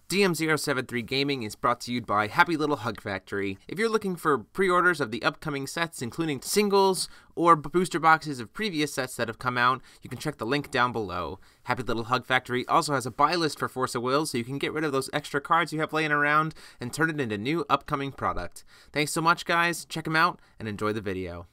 DM073 Gaming is brought to you by Happy Little Hug Factory. If you're looking for pre-orders of the upcoming sets, including singles or booster boxes of previous sets that have come out, you can check the link down below. Happy Little Hug Factory also has a buy list for Force of Will, so you can get rid of those extra cards you have laying around and turn it into new upcoming product. Thanks so much, guys. Check them out and enjoy the video.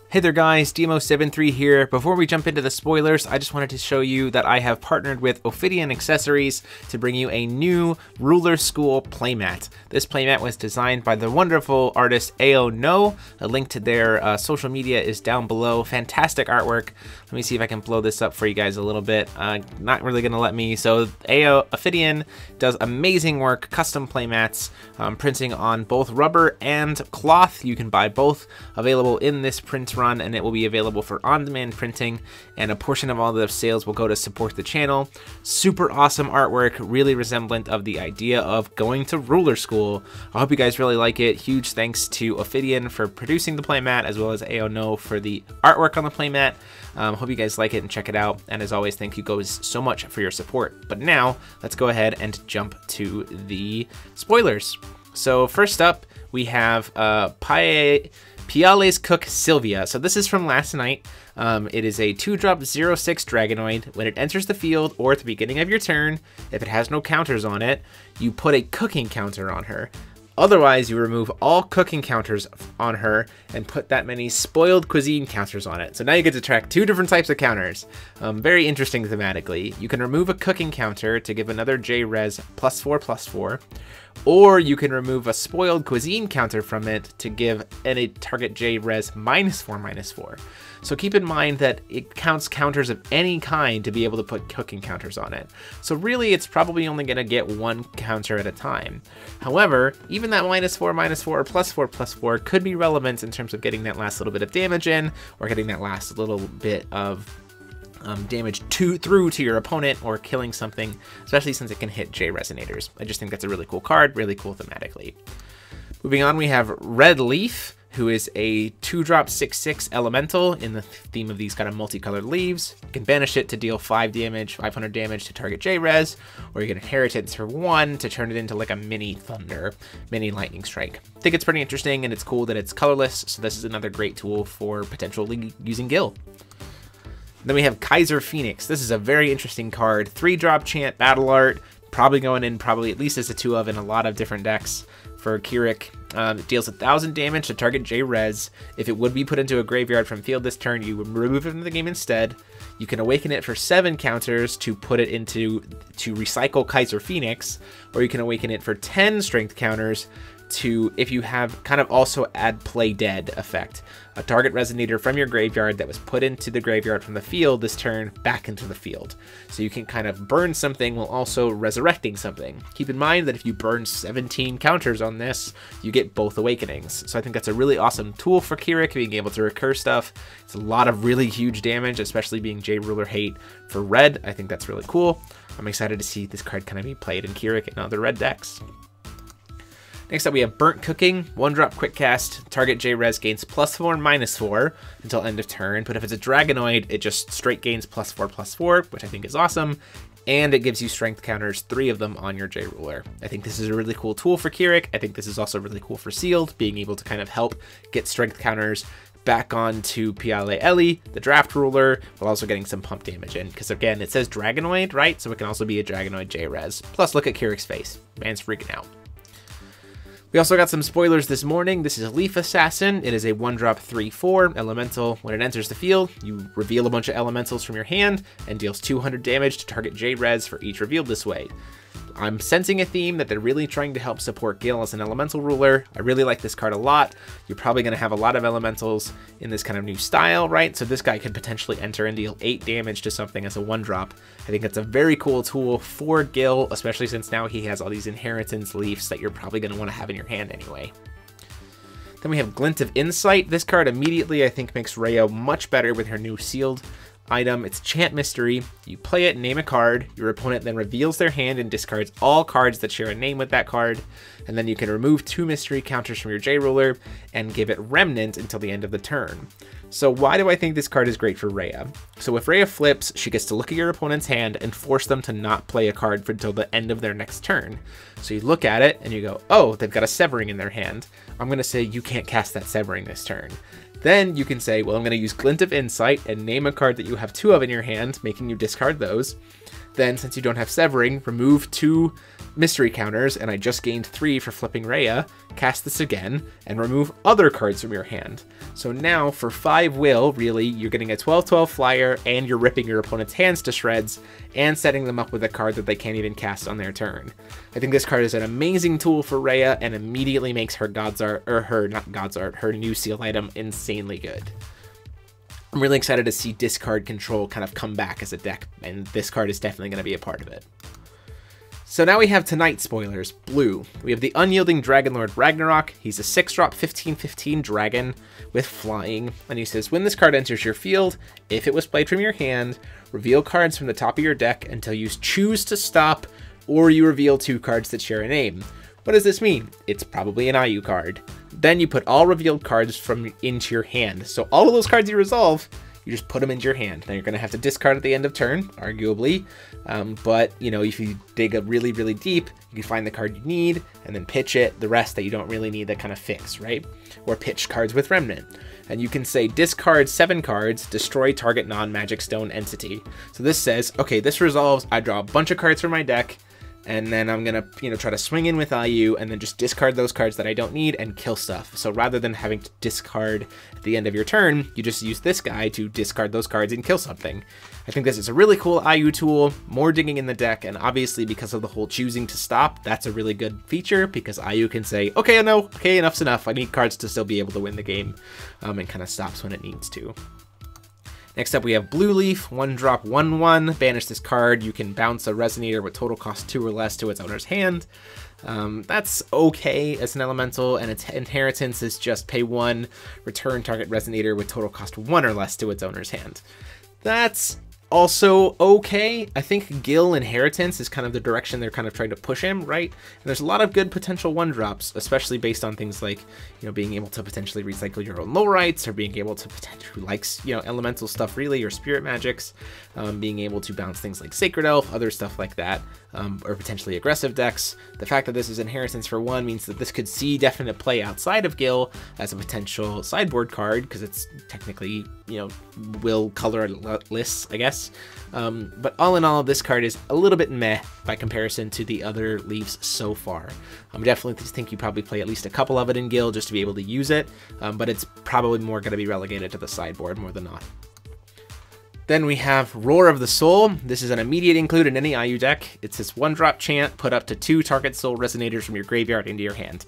Hey there guys, DM073 here. Before we jump into the spoilers, I just wanted to show you that I have partnered with Ophidian Accessories to bring you a new Ruler School playmat. This playmat was designed by the wonderful artist Ao No. A link to their social media is down below. Fantastic artwork. Let me see if I can blow this up for you guys a little bit. Not really gonna let me. So Ophidian does amazing work, custom playmats, printing on both rubber and cloth. You can buy both, available in this print run, and it will be available for on-demand printing, and a portion of all the sales will go to support the channel. Super awesome artwork, really resemblant of the idea of going to ruler school. I hope you guys really like it. Huge thanks to Ophidian for producing the playmat, as well as Ao No for the artwork on the playmat. Hope you guys like it and check it out, and as always, thank you guys so much for your support. But now, let's go ahead and jump to the spoilers. So first up, we have Piale's Cook Sylvia. So this is from last night. It is a 2-drop 0/6 Dragonoid. When it enters the field or at the beginning of your turn, if it has no counters on it, you put a cooking counter on her. Otherwise, you remove all cooking counters on her and put that many spoiled cuisine counters on it. So now you get to track 2 different types of counters. Very interesting thematically. You can remove a cooking counter to give another J-Res +4/+4, or you can remove a spoiled cuisine counter from it to give any target J-Res -4/-4. So keep in mind that it counts counters of any kind to be able to put cooking counters on it. So really, it's probably only going to get 1 counter at a time. However, even that -4/-4 or +4/+4 could be relevant in terms of getting that last little bit of damage in, or getting that last little bit of damage through to your opponent, or killing something, especially since it can hit J-Resonators. I just think that's a really cool card, really cool thematically. Moving on, we have Red Leaf, who is a 2-drop 6/6 elemental in the theme of these kind of multicolored leaves. You can banish it to deal 500 damage to target J-Res, or you can inherit it for 1 to turn it into like a mini Thunder, mini Lightning Strike. I think it's pretty interesting, and it's cool that it's colorless, so this is another great tool for potentially using Gil. Then we have Kaiser Phoenix. This is a very interesting card. 3-drop chant battle art, probably going in at least as a 2 of in a lot of different decks for Kirik. It deals 1,000 damage to target J-Res. If it would be put into a graveyard from field this turn, you would remove it from the game instead. You can awaken it for 7 counters to put it to recycle Kaiser Phoenix, or you can awaken it for 10 strength counters to, if you have, kind of also add play dead effect. A target resonator from your graveyard that was put into the graveyard from the field this turn back into the field. So you can kind of burn something while also resurrecting something. Keep in mind that if you burn 17 counters on this, you get both awakenings. So I think that's a really awesome tool for Kirik, being able to recur stuff. It's a lot of really huge damage, especially being J-Ruler hate for red. I think that's really cool. I'm excited to see this card kind of be played in Kirik and other red decks. Next up, we have Burnt Cooking, 1-drop quick cast. Target J-Res gains +4/-4 until end of turn, but if it's a Dragonoid, it just straight gains +4/+4, which I think is awesome, and it gives you strength counters, 3 of them on your J-Ruler. I think this is a really cool tool for Kirik. I think this is also really cool for Sealed, being able to kind of help get strength counters back onto Piale Eli, the draft ruler, while also getting some pump damage in, because again, it says Dragonoid, right? So it can also be a Dragonoid J-Res. Plus, look at Kirik's face. Man's freaking out. We also got some spoilers this morning. This is Leaf Assassin. It is a 1-drop 3/4 elemental. When it enters the field, you reveal a bunch of elementals from your hand and deals 200 damage to target J-Res for each revealed this way. I'm sensing a theme that they're really trying to help support Gil as an elemental ruler. I really like this card a lot. You're probably going to have a lot of elementals in this kind of new style, right? So this guy could potentially enter and deal 8 damage to something as a 1-drop. I think that's a very cool tool for Gil, especially since now he has all these inheritance leaves that you're probably going to want to have in your hand anyway. Then we have Glint of Insight. This card immediately, I think, makes Rayo much better with her new sealed item. It's Chant Mystery. You play it, name a card. Your opponent then reveals their hand and discards all cards that share a name with that card. And then you can remove 2 mystery counters from your J-Ruler and give it Remnant until the end of the turn. So why do I think this card is great for Rhea? So if Rhea flips, she gets to look at your opponent's hand and force them to not play a card until the end of their next turn. So you look at it and you go, oh, they've got a Severing in their hand. I'm going to say you can't cast that Severing this turn. Then you can say, well, I'm going to use Glint of Insight and name a card that you have 2 of in your hand, making you discard those. Then, since you don't have Severing, remove 2 mystery counters, and I just gained 3 for flipping Rhea. Cast this again, and remove other cards from your hand. So now, for 5 will, really, you're getting a 12/12 flyer, and you're ripping your opponent's hands to shreds, and setting them up with a card that they can't even cast on their turn. I think this card is an amazing tool for Rhea, and immediately makes her God's Art, or her, not God's Art, her new seal item insanely good. I'm really excited to see discard control kind of come back as a deck, and this card is definitely going to be a part of it. So now we have tonight's spoilers. Blue. We have the Unyielding Dragonlord Ragnarok. He's a 6-drop 15/15 dragon with flying, and he says, when this card enters your field, if it was played from your hand, reveal cards from the top of your deck until you choose to stop, or you reveal 2 cards that share a name. What does this mean? It's probably an IU card. Then you put all revealed cards from into your hand. So all of those cards you resolve, you just put them into your hand. Now you're going to have to discard at the end of turn, arguably. But, you know, if you dig really, really deep, you can find the card you need and then pitch it. The rest that you don't really need, that kind of fix, right? Or pitch cards with Remnant. And you can say discard 7 cards, destroy target non-magic stone entity. So this says, okay, this resolves, I draw a bunch of cards from my deck, and then I'm gonna, try to swing in with IU and then just discard those cards that I don't need and kill stuff. So rather than having to discard at the end of your turn, you just use this guy to discard those cards and kill something. I think this is a really cool IU tool, more digging in the deck, and obviously because of the whole choosing to stop, that's a really good feature because IU can say, okay, no, okay, enough's enough. I need cards to still be able to win the game, and kind of stops when it needs to. Next up, we have Blue Leaf, 1-drop 1/1. Banish this card. You can bounce a Resonator with total cost 2 or less to its owner's hand. That's okay as an elemental, and its inheritance is just pay 1, return target Resonator with total cost 1 or less to its owner's hand. That's also okay. I think Gil Inheritance is kind of the direction they're kind of trying to push him, right? And there's a lot of good potential 1-drops, especially based on things like, being able to potentially recycle your own Lowrights, or being able to potentially, who likes, elemental stuff really, or spirit magics, being able to bounce things like Sacred Elf, other stuff like that, or potentially aggressive decks. The fact that this is Inheritance for 1 means that this could see definite play outside of Gil as a potential sideboard card, because it's technically, will colorless, I guess. But all in all, this card is a little bit meh by comparison to the other leaves so far. I definitely think you probably play at least a couple of it in Gil just to be able to use it, but it's probably more going to be relegated to the sideboard more than not. Then we have Roar of the Soul. This is an immediate include in any IU deck. It's this 1-drop chant, put up to 2 target soul resonators from your graveyard into your hand.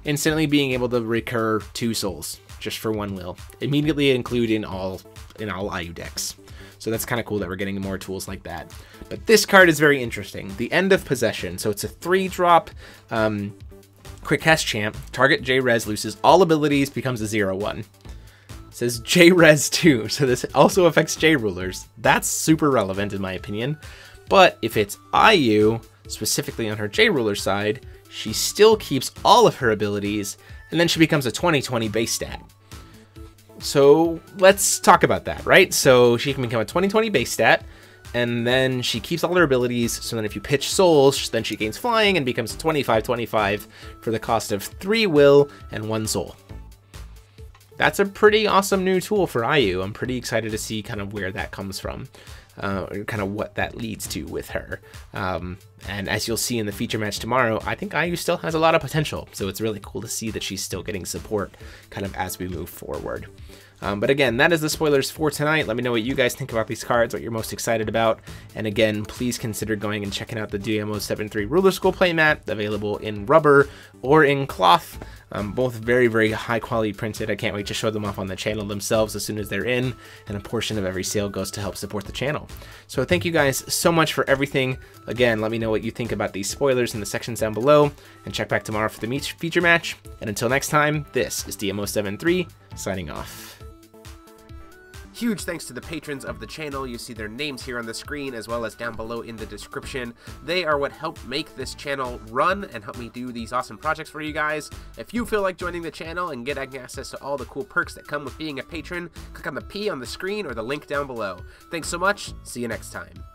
Instantly being able to recur 2 souls, just for 1 will. Immediately include in all IU decks. So that's kind of cool that we're getting more tools like that. But this card is very interesting. The End of Possession. So it's a 3-drop quick cast champ. Target J-Res loses all abilities, becomes a 0/1. Says J-Res 2, so this also affects J-Rulers. That's super relevant in my opinion. But if it's IU, specifically on her J-Ruler side, she still keeps all of her abilities, and then she becomes a 20/20 base stat. So let's talk about that, right? So she can become a 20/20 base stat, and then she keeps all her abilities, so then if you pitch souls, then she gains flying and becomes a 25/25 for the cost of 3 will and 1 soul. That's a pretty awesome new tool for IU. I'm pretty excited to see kind of where that comes from, kind of what that leads to with her. And as you'll see in the feature match tomorrow, I think IU still has a lot of potential. So it's really cool to see that she's still getting support kind of as we move forward. But again, that is the spoilers for tonight. Let me know what you guys think about these cards, what you're most excited about. And again, please consider going and checking out the DMO73 Ruler School playmat, available in rubber or in cloth. Both very, very high quality printed. I can't wait to show them off on the channel themselves as soon as they're in, and a portion of every sale goes to help support the channel. So thank you guys so much for everything. Again, let me know what you think about these spoilers in the sections down below, and check back tomorrow for the feature match. And until next time, this is DMO73 signing off. Huge thanks to the patrons of the channel. You see their names here on the screen as well as down below in the description. They are what help make this channel run and help me do these awesome projects for you guys. If you feel like joining the channel and getting access to all the cool perks that come with being a patron, click on the P on the screen or the link down below. Thanks so much. See you next time.